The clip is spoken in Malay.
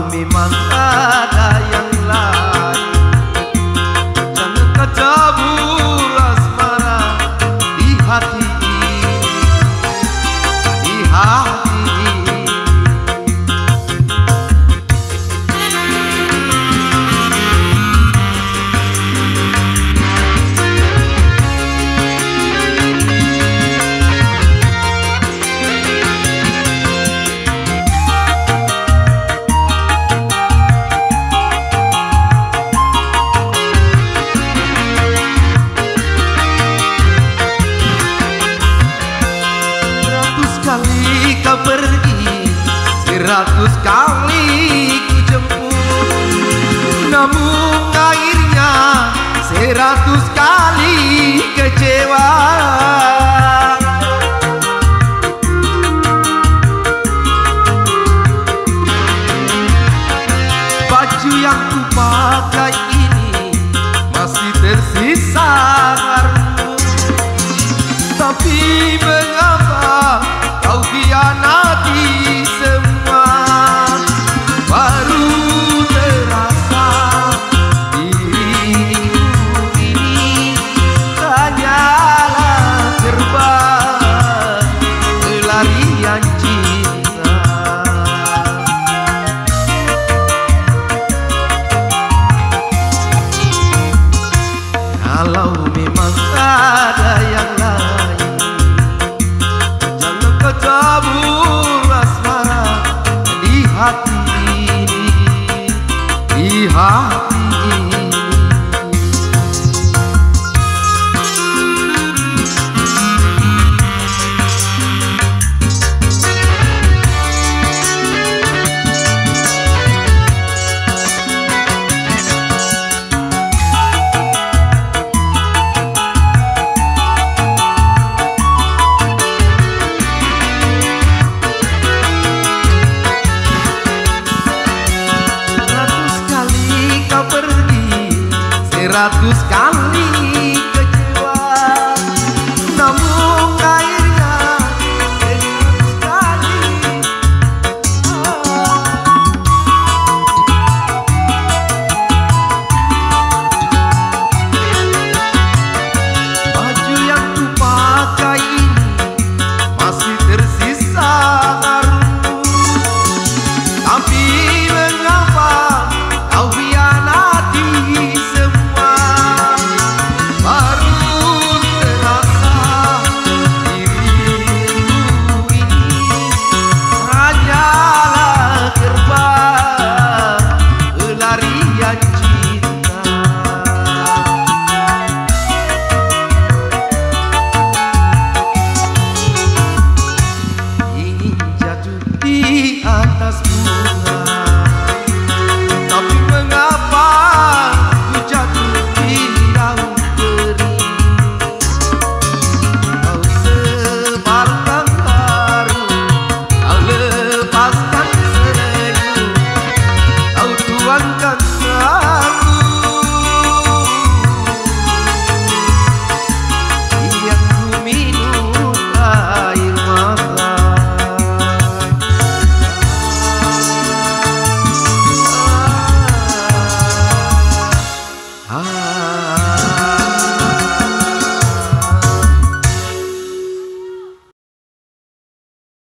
memang ada yang lain, jangan kau cabur asmara di hati ini, di hati ini. Kau pergi, 100 kali ku jemput, namun akhirnya 100 kali kecewa. Baju yang ku pakai ini masih tersisa harum, tapi mengapa kau hianati semua? Baru terasa diriku ini hanyalah terbang pelarian cinta. Kalau memang ada yang lain, cabur asmara di hati ini, di hati ini. Pergi 100 kali kecewa, namun akhirnya 100 kali. Baju yang ku pakai ini masih tersisa harum, tapi mengapa kau hianati semua? Baru terasa diriku ini hanyalah terbang pelarian cinta. Ingin jatuh di atas bunga, tapi mengapa ku jatuh di daun kering? Kau sebarkan harum, kau lepaskan senyum, kau tuangkan aku yang ku minum air mata. Ah